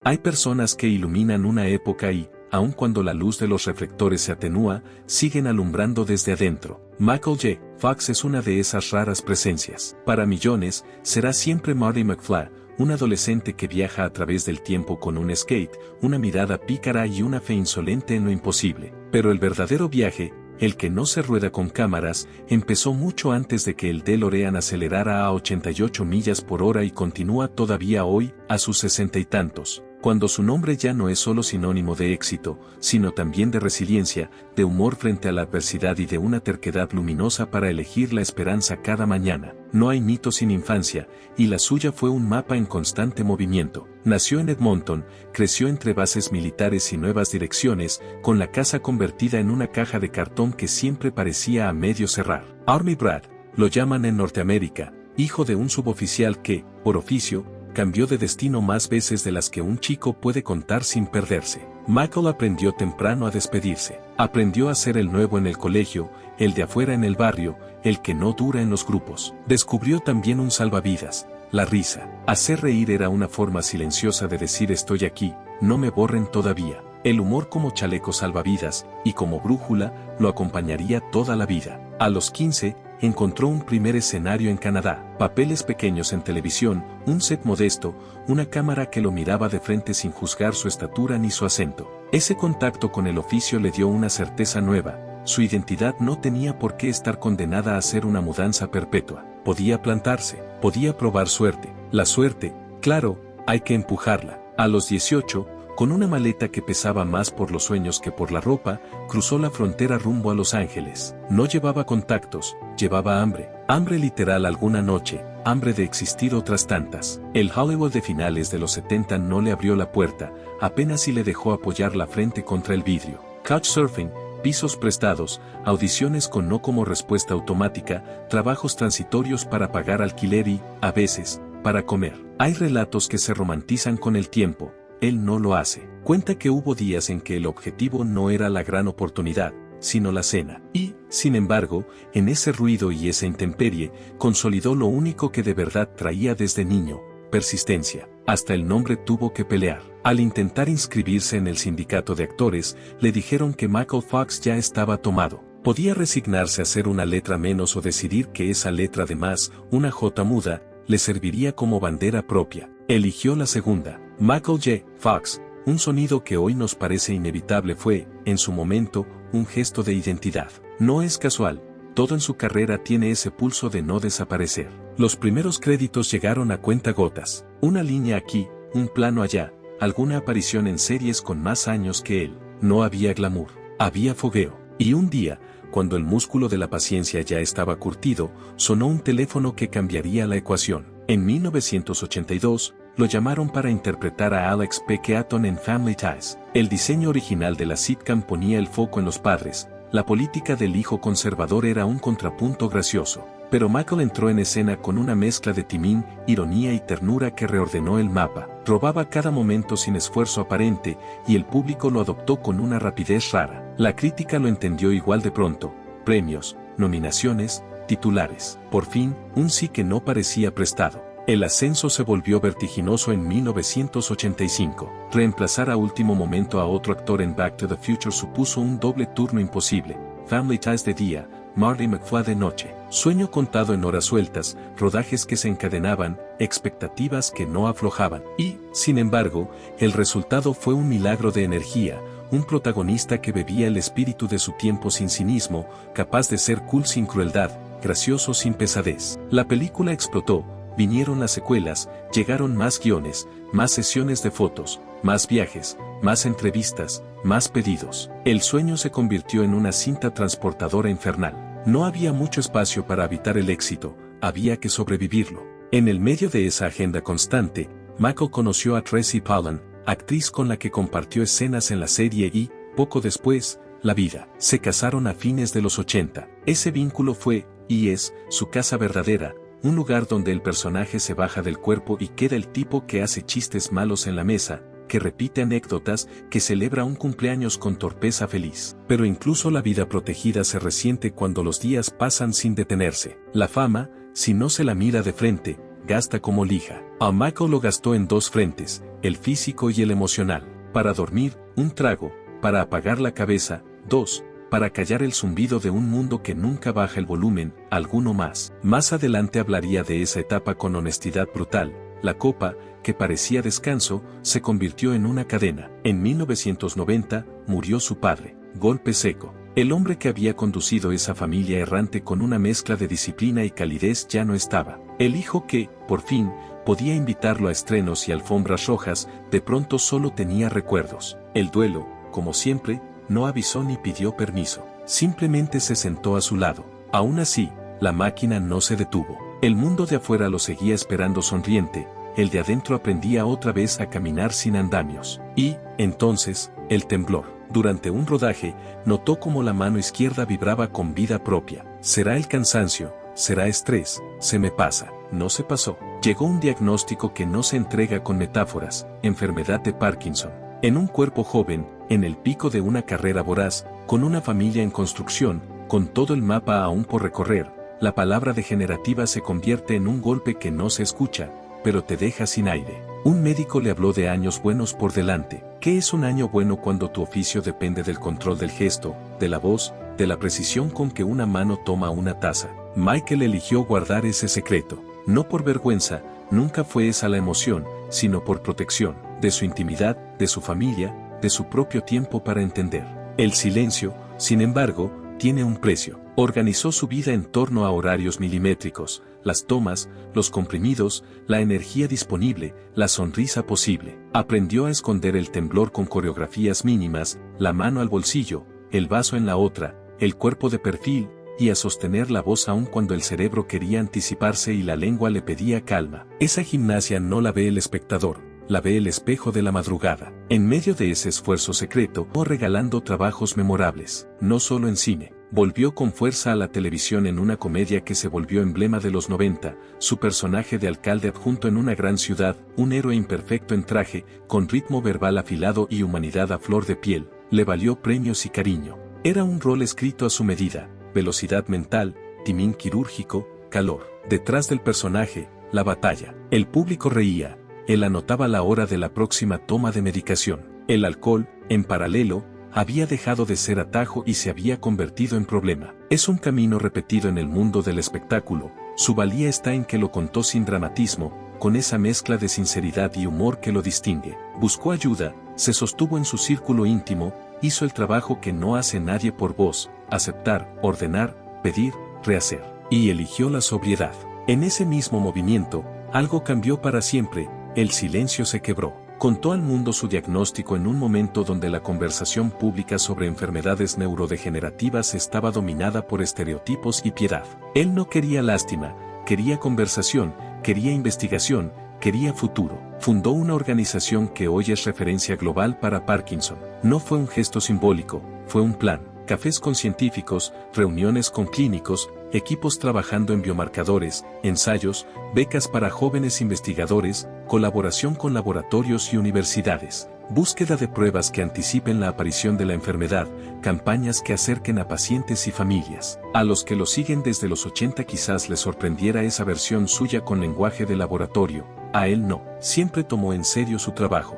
Hay personas que iluminan una época y, aun cuando la luz de los reflectores se atenúa, siguen alumbrando desde adentro. Michael J. Fox es una de esas raras presencias. Para millones, será siempre Marty McFly, un adolescente que viaja a través del tiempo con un skate, una mirada pícara y una fe insolente en lo imposible. Pero el verdadero viaje, el que no se rueda con cámaras, empezó mucho antes de que el DeLorean acelerara a 88 millas por hora y continúa todavía hoy, a sus 60 y tantos, cuando su nombre ya no es solo sinónimo de éxito, sino también de resiliencia, de humor frente a la adversidad y de una terquedad luminosa para elegir la esperanza cada mañana. No hay mito sin infancia, y la suya fue un mapa en constante movimiento. Nació en Edmonton, creció entre bases militares y nuevas direcciones, con la casa convertida en una caja de cartón que siempre parecía a medio cerrar. Army Brad, lo llaman en Norteamérica, hijo de un suboficial que, por oficio, cambió de destino más veces de las que un chico puede contar sin perderse. Michael aprendió temprano a despedirse. Aprendió a ser el nuevo en el colegio, el de afuera en el barrio, el que no dura en los grupos. Descubrió también un salvavidas, la risa. Hacer reír era una forma silenciosa de decir estoy aquí, no me borren todavía. El humor como chaleco salvavidas, y como brújula, lo acompañaría toda la vida. A los 15, encontró un primer escenario en Canadá, papeles pequeños en televisión, un set modesto, una cámara que lo miraba de frente sin juzgar su estatura ni su acento. Ese contacto con el oficio le dio una certeza nueva, su identidad no tenía por qué estar condenada a ser una mudanza perpetua, podía plantarse, podía probar suerte. La suerte, claro, hay que empujarla. A los 18, con una maleta que pesaba más por los sueños que por la ropa, cruzó la frontera rumbo a Los Ángeles. No llevaba contactos, llevaba hambre. Hambre literal alguna noche, hambre de existir otras tantas. El Hollywood de finales de los 70 no le abrió la puerta, apenas si le dejó apoyar la frente contra el vidrio. Couchsurfing, pisos prestados, audiciones con no como respuesta automática, trabajos transitorios para pagar alquiler y, a veces, para comer. Hay relatos que se romantizan con el tiempo. Él no lo hace. Cuenta que hubo días en que el objetivo no era la gran oportunidad, sino la cena. Y, sin embargo, en ese ruido y esa intemperie, consolidó lo único que de verdad traía desde niño, persistencia. Hasta el nombre tuvo que pelear. Al intentar inscribirse en el sindicato de actores, le dijeron que Michael Fox ya estaba tomado. Podía resignarse a ser una letra menos o decidir que esa letra de más, una J muda, le serviría como bandera propia. Eligió la segunda. Michael J. Fox, un sonido que hoy nos parece inevitable fue, en su momento, un gesto de identidad. No es casual, todo en su carrera tiene ese pulso de no desaparecer. Los primeros créditos llegaron a cuentagotas. Una línea aquí, un plano allá, alguna aparición en series con más años que él. No había glamour, había fogueo. Y un día, cuando el músculo de la paciencia ya estaba curtido, sonó un teléfono que cambiaría la ecuación. En 1982, lo llamaron para interpretar a Alex P. Keaton en Family Ties. El diseño original de la sitcom ponía el foco en los padres. La política del hijo conservador era un contrapunto gracioso. Pero Michael entró en escena con una mezcla de timín, ironía y ternura que reordenó el mapa. Robaba cada momento sin esfuerzo aparente, y el público lo adoptó con una rapidez rara. La crítica lo entendió igual de pronto. Premios, nominaciones, titulares. Por fin, un sí que no parecía prestado. El ascenso se volvió vertiginoso en 1985. Reemplazar a último momento a otro actor en Back to the Future supuso un doble turno imposible. Family Ties de día, Marty McFly de noche. Sueño contado en horas sueltas, rodajes que se encadenaban, expectativas que no aflojaban. Y, sin embargo, el resultado fue un milagro de energía, un protagonista que bebía el espíritu de su tiempo sin cinismo, capaz de ser cool sin crueldad, gracioso sin pesadez. La película explotó. Vinieron las secuelas, llegaron más guiones, más sesiones de fotos, más viajes, más entrevistas, más pedidos. El sueño se convirtió en una cinta transportadora infernal. No había mucho espacio para habitar el éxito, había que sobrevivirlo. En el medio de esa agenda constante, Michael conoció a Tracy Pollan, actriz con la que compartió escenas en la serie y, poco después, la vida. Se casaron a fines de los 80. Ese vínculo fue, y es, su casa verdadera. Un lugar donde el personaje se baja del cuerpo y queda el tipo que hace chistes malos en la mesa, que repite anécdotas, que celebra un cumpleaños con torpeza feliz. Pero incluso la vida protegida se resiente cuando los días pasan sin detenerse. La fama, si no se la mira de frente, gasta como lija. A Michael lo gastó en dos frentes, el físico y el emocional. Para dormir, un trago, para apagar la cabeza, dos, para callar el zumbido de un mundo que nunca baja el volumen, alguno más. Más adelante hablaría de esa etapa con honestidad brutal. La copa, que parecía descanso, se convirtió en una cadena. En 1990, murió su padre. Golpe seco. El hombre que había conducido esa familia errante con una mezcla de disciplina y calidez ya no estaba. El hijo que, por fin, podía invitarlo a estrenos y alfombras rojas, de pronto solo tenía recuerdos. El duelo, como siempre, no avisó ni pidió permiso. Simplemente se sentó a su lado. Aún así, la máquina no se detuvo. El mundo de afuera lo seguía esperando sonriente, el de adentro aprendía otra vez a caminar sin andamios. Y, entonces, el temblor. Durante un rodaje, notó cómo la mano izquierda vibraba con vida propia. ¿Será el cansancio? ¿Será estrés? Se me pasa. No se pasó. Llegó un diagnóstico que no se entrega con metáforas: enfermedad de Parkinson. En un cuerpo joven, en el pico de una carrera voraz, con una familia en construcción, con todo el mapa aún por recorrer, la palabra degenerativa se convierte en un golpe que no se escucha, pero te deja sin aire. Un médico le habló de años buenos por delante. ¿Qué es un año bueno cuando tu oficio depende del control del gesto, de la voz, de la precisión con que una mano toma una taza? Michael eligió guardar ese secreto. No por vergüenza, nunca fue esa la emoción, sino por protección, de su intimidad, de su familia, de su propio tiempo para entender. El silencio, sin embargo, tiene un precio. Organizó su vida en torno a horarios milimétricos, las tomas, los comprimidos, la energía disponible, la sonrisa posible. Aprendió a esconder el temblor con coreografías mínimas, la mano al bolsillo, el vaso en la otra, el cuerpo de perfil, y a sostener la voz aun cuando el cerebro quería anticiparse y la lengua le pedía calma. Esa gimnasia no la ve el espectador, la ve el espejo de la madrugada. En medio de ese esfuerzo secreto, fue regalando trabajos memorables, no solo en cine. Volvió con fuerza a la televisión en una comedia que se volvió emblema de los 90, su personaje de alcalde adjunto en una gran ciudad, un héroe imperfecto en traje, con ritmo verbal afilado y humanidad a flor de piel, le valió premios y cariño. Era un rol escrito a su medida, velocidad mental, timín quirúrgico, calor. Detrás del personaje, la batalla. El público reía, él anotaba la hora de la próxima toma de medicación. El alcohol, en paralelo, había dejado de ser atajo y se había convertido en problema. Es un camino repetido en el mundo del espectáculo, su valía está en que lo contó sin dramatismo, con esa mezcla de sinceridad y humor que lo distingue. Buscó ayuda, se sostuvo en su círculo íntimo, hizo el trabajo que no hace nadie por vos: aceptar, ordenar, pedir, rehacer. Y eligió la sobriedad. En ese mismo movimiento, algo cambió para siempre, el silencio se quebró. Contó al mundo su diagnóstico en un momento donde la conversación pública sobre enfermedades neurodegenerativas estaba dominada por estereotipos y piedad. Él no quería lástima, quería conversación, quería investigación, quería futuro. Fundó una organización que hoy es referencia global para Parkinson. No fue un gesto simbólico, fue un plan. Cafés con científicos, reuniones con clínicos, equipos trabajando en biomarcadores, ensayos, becas para jóvenes investigadores, colaboración con laboratorios y universidades, búsqueda de pruebas que anticipen la aparición de la enfermedad, campañas que acerquen a pacientes y familias. A los que lo siguen desde los 80 quizás les sorprendiera esa versión suya con lenguaje de laboratorio, a él no. Siempre tomó en serio su trabajo.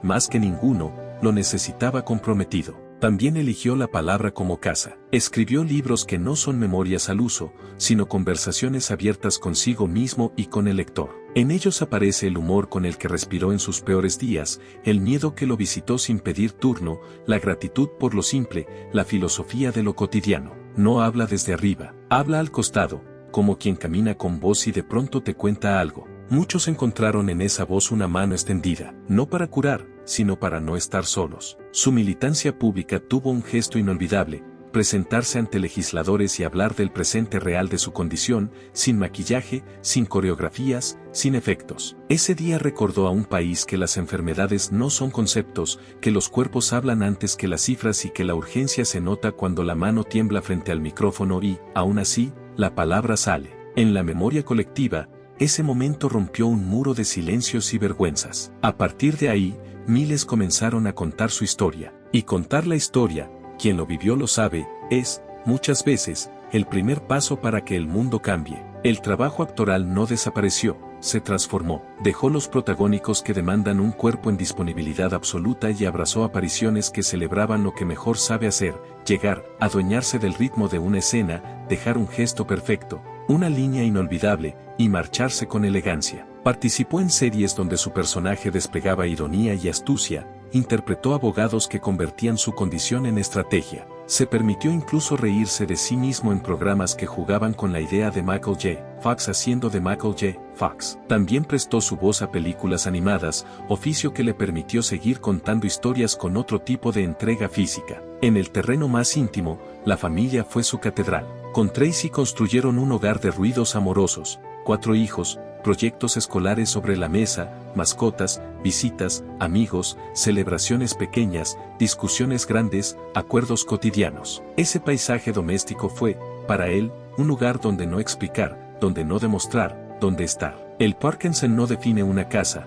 Más que ninguno, lo necesitaba comprometido. También eligió la palabra como casa. Escribió libros que no son memorias al uso, sino conversaciones abiertas consigo mismo y con el lector. En ellos aparece el humor con el que respiró en sus peores días, el miedo que lo visitó sin pedir turno, la gratitud por lo simple, la filosofía de lo cotidiano. No habla desde arriba, habla al costado, como quien camina con vos y de pronto te cuenta algo. Muchos encontraron en esa voz una mano extendida, no para curar, sino para no estar solos. Su militancia pública tuvo un gesto inolvidable: presentarse ante legisladores y hablar del presente real de su condición, sin maquillaje, sin coreografías, sin efectos. Ese día recordó a un país que las enfermedades no son conceptos, que los cuerpos hablan antes que las cifras y que la urgencia se nota cuando la mano tiembla frente al micrófono y, aún así, la palabra sale. En la memoria colectiva, ese momento rompió un muro de silencios y vergüenzas. A partir de ahí, miles comenzaron a contar su historia. Y contar la historia, quien lo vivió lo sabe, es, muchas veces, el primer paso para que el mundo cambie. El trabajo actoral no desapareció, se transformó. Dejó los protagónicos que demandan un cuerpo en disponibilidad absoluta y abrazó apariciones que celebraban lo que mejor sabe hacer, llegar, adueñarse del ritmo de una escena, dejar un gesto perfecto, una línea inolvidable, y marcharse con elegancia. Participó en series donde su personaje desplegaba ironía y astucia, interpretó abogados que convertían su condición en estrategia. Se permitió incluso reírse de sí mismo en programas que jugaban con la idea de Michael J. Fox haciendo de Michael J. Fox. También prestó su voz a películas animadas, oficio que le permitió seguir contando historias con otro tipo de entrega física. En el terreno más íntimo, la familia fue su catedral. Con Tracy construyeron un hogar de ruidos amorosos, 4 hijos, proyectos escolares sobre la mesa, mascotas, visitas, amigos, celebraciones pequeñas, discusiones grandes, acuerdos cotidianos. Ese paisaje doméstico fue, para él, un lugar donde no explicar, donde no demostrar, donde estar. El Parkinson no define una casa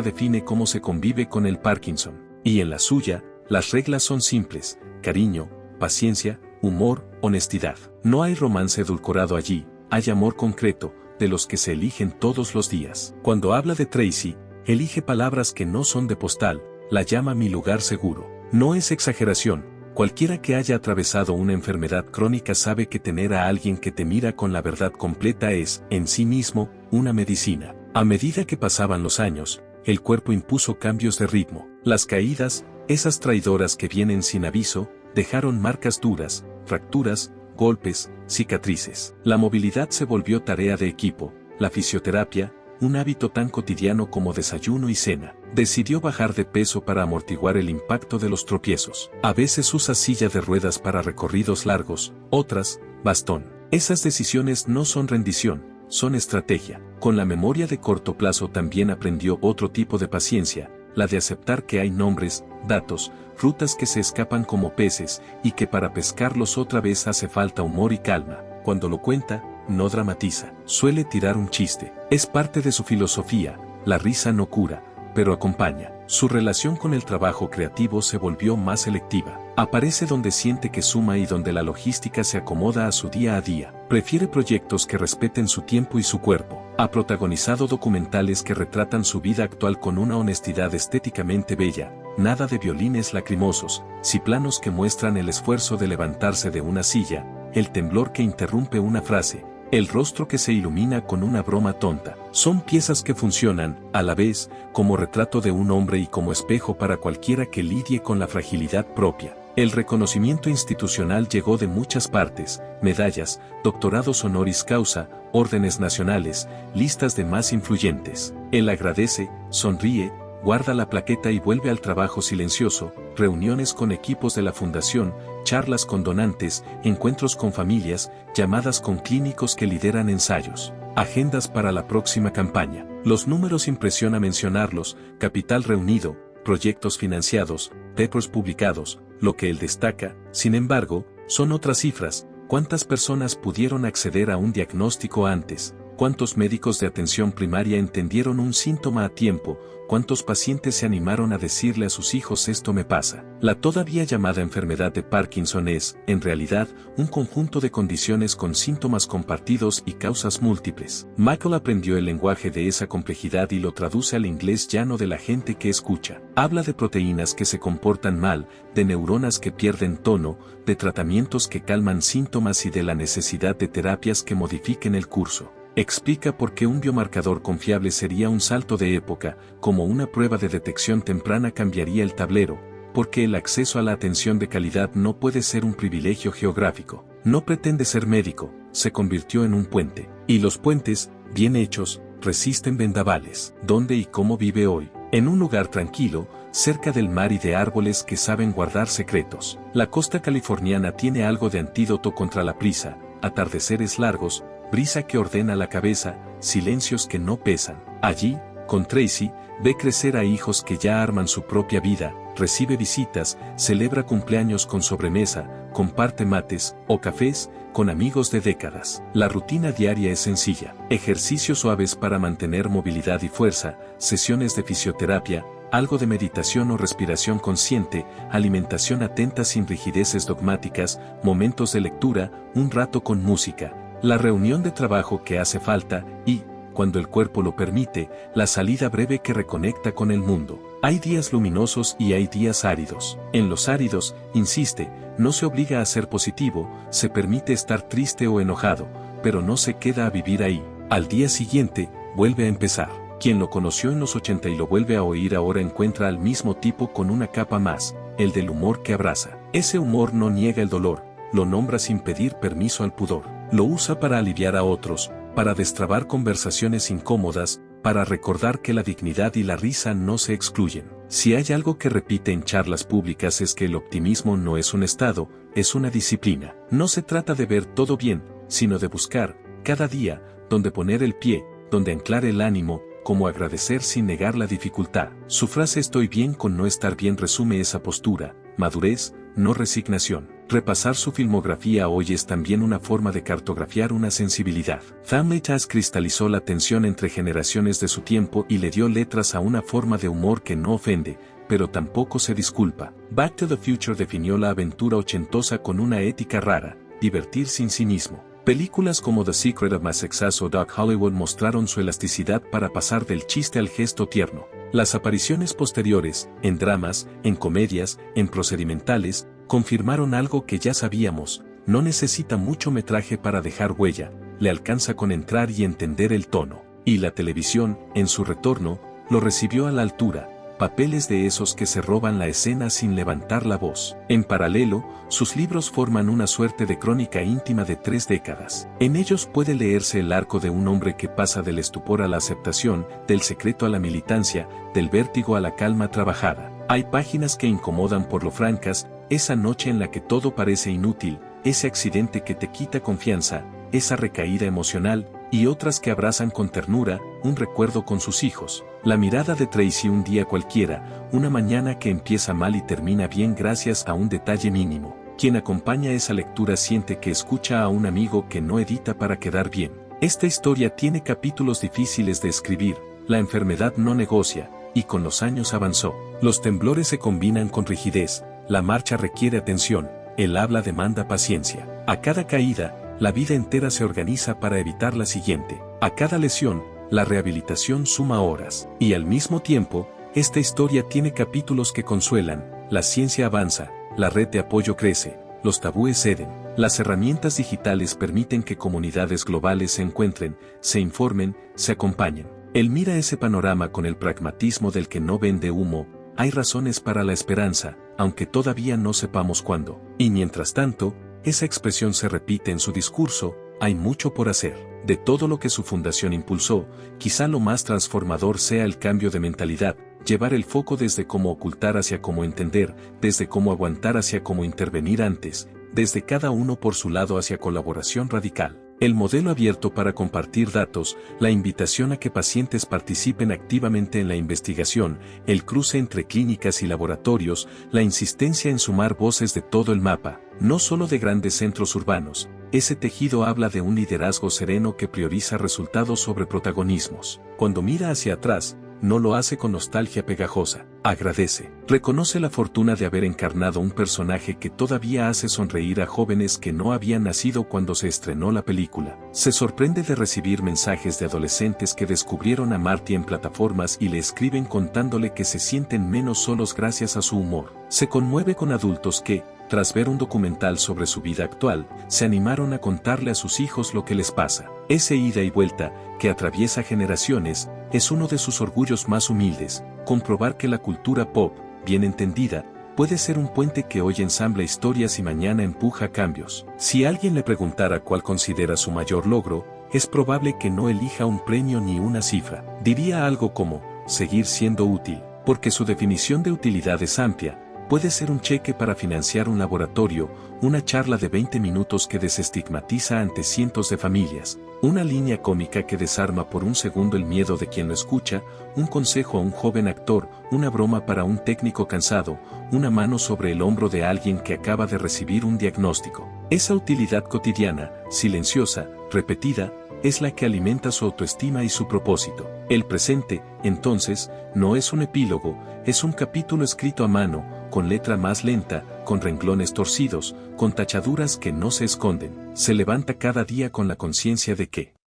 define cómo se convive con el Parkinson. Y en la suya, las reglas son simples: cariño, paciencia, humor, honestidad. No hay romance edulcorado allí, hay amor concreto, de los que se eligen todos los días. Cuando habla de Tracy, elige palabras que no son de postal, la llama mi lugar seguro. No es exageración, cualquiera que haya atravesado una enfermedad crónica sabe que tener a alguien que te mira con la verdad completa es, en sí mismo, una medicina. A medida que pasaban los años, el cuerpo impuso cambios de ritmo. Las caídas, esas traidoras que vienen sin aviso, dejaron marcas duras, fracturas, golpes, cicatrices. La movilidad se volvió tarea de equipo, la fisioterapia, un hábito tan cotidiano como desayuno y cena. Decidió bajar de peso para amortiguar el impacto de los tropiezos. A veces usa silla de ruedas para recorridos largos, otras, bastón. Esas decisiones no son rendición, son estrategia. Con la memoria de corto plazo también aprendió otro tipo de paciencia, la de aceptar que hay nombres, datos, frutas que se escapan como peces, y que para pescarlos otra vez hace falta humor y calma. Cuando lo cuenta, no dramatiza, suele tirar un chiste. Es parte de su filosofía, la risa no cura, pero acompaña. Su relación con el trabajo creativo se volvió más selectiva. Aparece donde siente que suma y donde la logística se acomoda a su día a día. Prefiere proyectos que respeten su tiempo y su cuerpo. Ha protagonizado documentales que retratan su vida actual con una honestidad estéticamente bella, nada de violines lacrimosos, sí planos que muestran el esfuerzo de levantarse de una silla, el temblor que interrumpe una frase, el rostro que se ilumina con una broma tonta. Son piezas que funcionan, a la vez, como retrato de un hombre y como espejo para cualquiera que lidie con la fragilidad propia. El reconocimiento institucional llegó de muchas partes: medallas, doctorados honoris causa, órdenes nacionales, listas de más influyentes. Él agradece, sonríe, guarda la plaqueta y vuelve al trabajo silencioso, reuniones con equipos de la fundación, charlas con donantes, encuentros con familias, llamadas con clínicos que lideran ensayos, agendas para la próxima campaña. Los números impresiona mencionarlos: capital reunido, proyectos financiados, papers publicados. Lo que él destaca, sin embargo, son otras cifras: cuántas personas pudieron acceder a un diagnóstico antes, cuántos médicos de atención primaria entendieron un síntoma a tiempo, cuántos pacientes se animaron a decirle a sus hijos esto me pasa. La todavía llamada enfermedad de Parkinson es, en realidad, un conjunto de condiciones con síntomas compartidos y causas múltiples. Michael aprendió el lenguaje de esa complejidad y lo traduce al inglés llano de la gente que escucha. Habla de proteínas que se comportan mal, de neuronas que pierden tono, de tratamientos que calman síntomas y de la necesidad de terapias que modifiquen el curso. Explica por qué un biomarcador confiable sería un salto de época, como una prueba de detección temprana cambiaría el tablero, porque el acceso a la atención de calidad no puede ser un privilegio geográfico. No pretende ser médico, se convirtió en un puente. Y los puentes, bien hechos, resisten vendavales. ¿Dónde y cómo vive hoy? En un lugar tranquilo, cerca del mar y de árboles que saben guardar secretos. La costa californiana tiene algo de antídoto contra la prisa: atardeceres largos, brisa que ordena la cabeza, silencios que no pesan. Allí, con Tracy, ve crecer a hijos que ya arman su propia vida, recibe visitas, celebra cumpleaños con sobremesa, comparte mates o cafés con amigos de décadas. La rutina diaria es sencilla: ejercicios suaves para mantener movilidad y fuerza, sesiones de fisioterapia, algo de meditación o respiración consciente, alimentación atenta sin rigideces dogmáticas, momentos de lectura, un rato con música. la reunión de trabajo que hace falta y, cuando el cuerpo lo permite, la salida breve que reconecta con el mundo. Hay días luminosos y hay días áridos. En los áridos, insiste, no se obliga a ser positivo, se permite estar triste o enojado, pero no se queda a vivir ahí. Al día siguiente, vuelve a empezar. Quien lo conoció en los 80 y lo vuelve a oír ahora encuentra al mismo tipo con una capa más, el del humor que abraza. Ese humor no niega el dolor, lo nombra sin pedir permiso al pudor. Lo usa para aliviar a otros, para destrabar conversaciones incómodas, para recordar que la dignidad y la risa no se excluyen. Si hay algo que repite en charlas públicas es que el optimismo no es un estado, es una disciplina. No se trata de ver todo bien, sino de buscar, cada día, donde poner el pie, donde anclar el ánimo, como agradecer sin negar la dificultad. Su frase "estoy bien con no estar bien" resume esa postura, madurez, no resignación. Repasar su filmografía hoy es también una forma de cartografiar una sensibilidad. Family Ties cristalizó la tensión entre generaciones de su tiempo y le dio letras a una forma de humor que no ofende, pero tampoco se disculpa. Back to the Future definió la aventura ochentosa con una ética rara, divertir sin cinismo. Películas como The Secret of My Success o Doc Hollywood mostraron su elasticidad para pasar del chiste al gesto tierno. Las apariciones posteriores, en dramas, en comedias, en procedimentales, confirmaron algo que ya sabíamos: no necesita mucho metraje para dejar huella, le alcanza con entrar y entender el tono. Y la televisión, en su retorno, lo recibió a la altura, papeles de esos que se roban la escena sin levantar la voz. En paralelo, sus libros forman una suerte de crónica íntima de 3 décadas. En ellos puede leerse el arco de un hombre que pasa del estupor a la aceptación, del secreto a la militancia, del vértigo a la calma trabajada. Hay páginas que incomodan por lo francas, esa noche en la que todo parece inútil, ese accidente que te quita confianza, esa recaída emocional, y otras que abrazan con ternura, un recuerdo con sus hijos. La mirada de Tracy un día cualquiera, una mañana que empieza mal y termina bien gracias a un detalle mínimo. Quien acompaña esa lectura siente que escucha a un amigo que no edita para quedar bien. Esta historia tiene capítulos difíciles de escribir, la enfermedad no negocia, y con los años avanzó. Los temblores se combinan con rigidez, la marcha requiere atención, el habla demanda paciencia. A cada caída, la vida entera se organiza para evitar la siguiente. A cada lesión, la rehabilitación suma horas. Y al mismo tiempo, esta historia tiene capítulos que consuelan, la ciencia avanza, la red de apoyo crece, los tabúes ceden, las herramientas digitales permiten que comunidades globales se encuentren, se informen, se acompañen. Él mira ese panorama con el pragmatismo del que no vende humo. Hay razones para la esperanza, aunque todavía no sepamos cuándo. Y mientras tanto, esa expresión se repite en su discurso: hay mucho por hacer. De todo lo que su fundación impulsó, quizá lo más transformador sea el cambio de mentalidad, llevar el foco desde cómo ocultar hacia cómo entender, desde cómo aguantar hacia cómo intervenir antes, desde cada uno por su lado hacia colaboración radical. El modelo abierto para compartir datos, la invitación a que pacientes participen activamente en la investigación, el cruce entre clínicas y laboratorios, la insistencia en sumar voces de todo el mapa, no solo de grandes centros urbanos. Ese tejido habla de un liderazgo sereno que prioriza resultados sobre protagonismos. Cuando mira hacia atrás, no lo hace con nostalgia pegajosa. Agradece. Reconoce la fortuna de haber encarnado un personaje que todavía hace sonreír a jóvenes que no habían nacido cuando se estrenó la película. Se sorprende de recibir mensajes de adolescentes que descubrieron a Marty en plataformas y le escriben contándole que se sienten menos solos gracias a su humor. Se conmueve con adultos que, tras ver un documental sobre su vida actual, se animaron a contarle a sus hijos lo que les pasa. Ese ida y vuelta, que atraviesa generaciones, es uno de sus orgullos más humildes: comprobar que la cultura pop, bien entendida, puede ser un puente que hoy ensambla historias y mañana empuja cambios. Si alguien le preguntara cuál considera su mayor logro, es probable que no elija un premio ni una cifra. Diría algo como: seguir siendo útil, porque su definición de utilidad es amplia. Puede ser un cheque para financiar un laboratorio, una charla de 20 minutos que desestigmatiza ante cientos de familias, una línea cómica que desarma por un segundo el miedo de quien lo escucha, un consejo a un joven actor, una broma para un técnico cansado, una mano sobre el hombro de alguien que acaba de recibir un diagnóstico. Esa utilidad cotidiana, silenciosa, repetida, es la que alimenta su autoestima y su propósito. El presente, entonces, no es un epílogo, es un capítulo escrito a mano, con letra más lenta, con renglones torcidos, con tachaduras que no se esconden. Se levanta cada día con la conciencia de que